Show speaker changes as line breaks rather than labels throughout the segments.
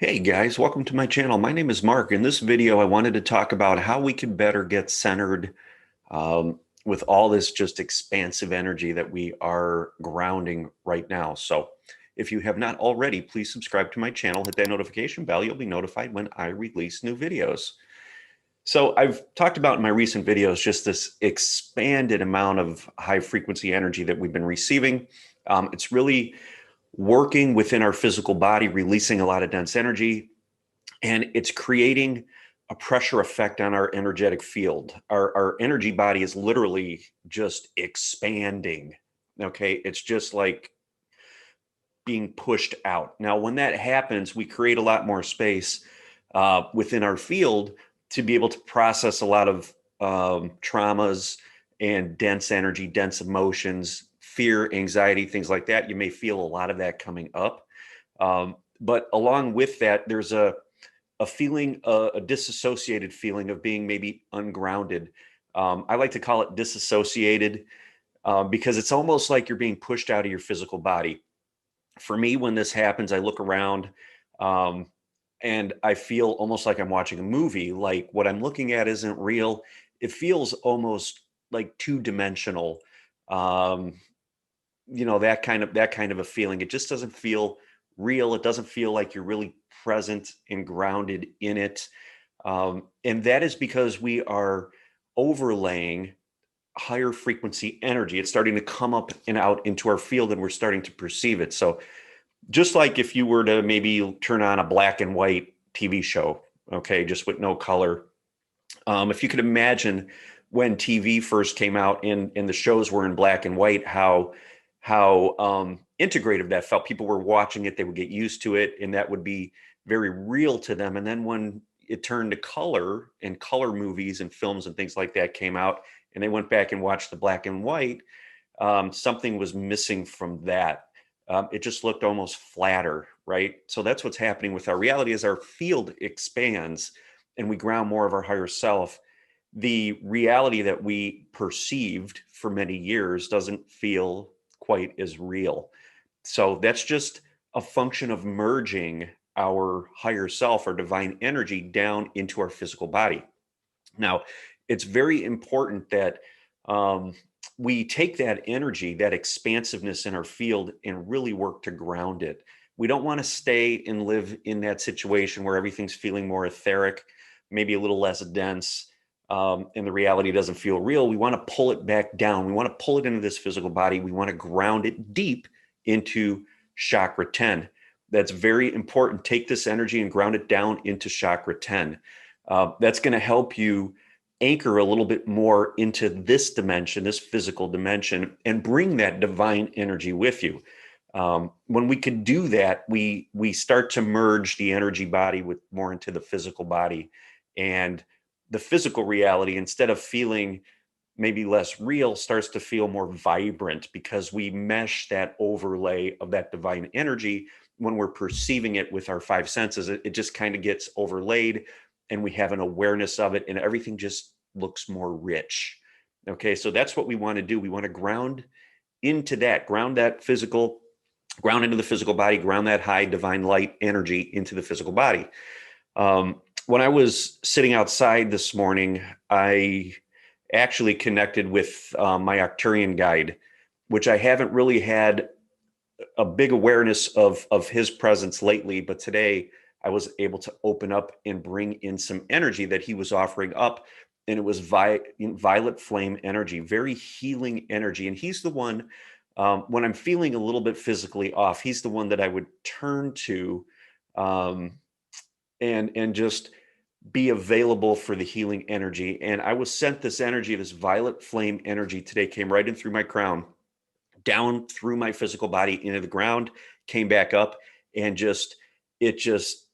Hey guys, welcome to my channel. My name is Mark. In this video, I wanted to talk about how we can better get centered with all this just expansive energy that we are grounding right now. So if you have not already, please subscribe to my channel, hit that notification bell. You'll be notified when I release new videos. So I've talked about in my recent videos just this expanded amount of high frequency energy that we've been receiving. It's really working within our physical body, releasing a lot of dense energy, and it's creating a pressure effect on our energetic field. Our energy body is literally just expanding. Okay. It's just like being pushed out. Now, when that happens, we create a lot more space within our field to be able to process a lot of traumas and dense energy, dense emotions, fear, anxiety, things like that. You may feel a lot of that coming up. But along with that, there's a feeling, a disassociated feeling of being maybe ungrounded. I like to call it disassociated because it's almost like you're being pushed out of your physical body. For me, when this happens, I look around um, and I feel almost like I'm watching a movie. Like what I'm looking at isn't real. It feels almost like two-dimensional. Um, that kind of a feeling. It just doesn't feel real. It doesn't feel like you're really present and grounded in it. And that is because we are overlaying higher frequency energy. It's starting to come up and out into our field, and we're starting to perceive it. So just like if you were to maybe turn on a black and white TV show, okay, just with no color. If you could imagine when TV first came out and the shows were in black and white, how integrative that felt. People were watching it, they would get used to it, and that would be very real to them. And then when it turned to color and color movies and films and things like that came out, and they went back and watched the black and white, something was missing from that. It just looked almost flatter, right? So that's what's happening with our reality as our field expands and we ground more of our higher self. The reality that we perceived for many years doesn't feel quite as real. So that's just a function of merging our higher self, our divine energy, down into our physical body. Now, it's very important that um, we take that energy, that expansiveness in our field, and really work to ground it. We don't want to stay and live in that situation where everything's feeling more etheric, maybe a little less dense, and the reality doesn't feel real. We want to pull it back down. We want to pull it into this physical body. We want to ground it deep into chakra 10. That's very important. Take this energy and ground it down into chakra 10. That's going to help you anchor a little bit more into this dimension, this physical dimension, and bring that divine energy with you. When we can do that, we start to merge the energy body with more into the physical body, and the physical reality, instead of feeling maybe less real, starts to feel more vibrant because we mesh that overlay of that divine energy. When we're perceiving it with our five senses, it just kind of gets overlaid, and we have an awareness of it, and everything just looks more rich. Okay, so that's what we want to do. We want to ground into that, ground into the physical body, ground that high divine light energy into the physical body. When I was sitting outside this morning, I actually connected with my Arcturian guide, which I haven't really had a big awareness of his presence lately, but today I was able to open up and bring in some energy that he was offering up, and it was violet flame energy, very healing energy. And he's the one, when I'm feeling a little bit physically off, he's the one that I would turn to, um, and just be available for the healing energy. And I was sent this energy, this violet flame energy today, came right in through my crown, down through my physical body into the ground, came back up, and it just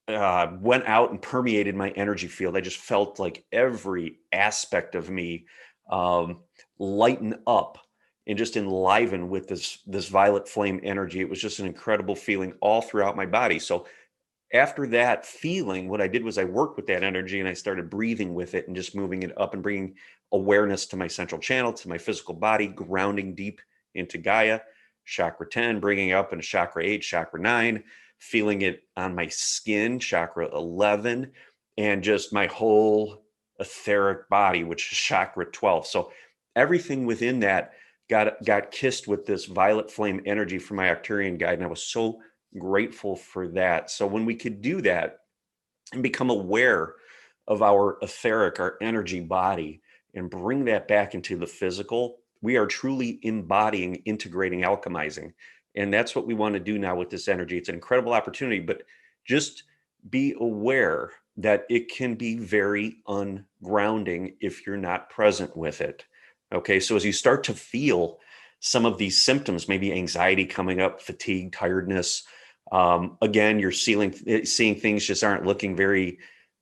went out and permeated my energy field. I just felt like every aspect of me lighten up and just enliven with this violet flame energy. It was just an incredible feeling all throughout my body. So after that feeling, what I did was I worked with that energy and I started breathing with it and just moving it up and bringing awareness to my central channel, to my physical body, grounding deep into Gaia, chakra 10, bringing up into chakra 8, chakra 9, feeling it on my skin, chakra 11, and just my whole etheric body, which is chakra 12. So everything within that got kissed with this violet flame energy from my Arcturian guide. And I was so grateful for that. So when we could do that and become aware of our etheric, our energy body, and bring that back into the physical, we are truly embodying, integrating, alchemizing. And that's what we want to do now with this energy. It's an incredible opportunity, but just be aware that it can be very ungrounding if you're not present with it. Okay, so as you start to feel some of these symptoms, maybe anxiety coming up, fatigue, tiredness, again, you're seeing things just aren't looking very,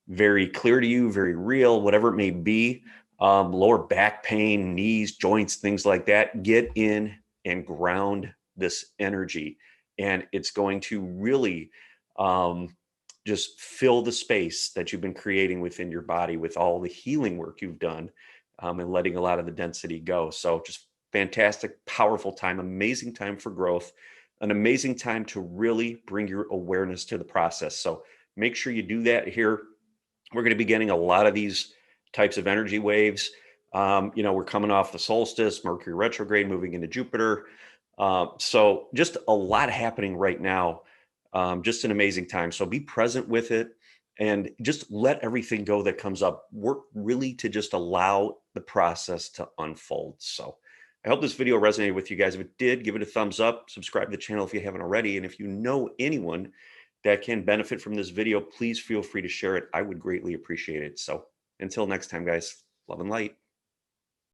very clear to you, very real, whatever it may be, lower back pain, knees, joints, things like that, get in and ground this energy. And it's going to really just fill the space that you've been creating within your body with all the healing work you've done, and letting a lot of the density go. So just fantastic, powerful time, amazing time for growth, an amazing time to really bring your awareness to the process. So make sure you do that here. We're going to be getting a lot of these types of energy waves. We're coming off the solstice, Mercury retrograde, moving into Jupiter. So just a lot happening right now. Just an amazing time. So be present with it and just let everything go that comes up. Work really to just allow the process to unfold. So I hope this video resonated with you guys. If it did, give it a thumbs up, subscribe to the channel if you haven't already. And if you know anyone that can benefit from this video, please feel free to share it. I would greatly appreciate it. So until next time, guys, love and light.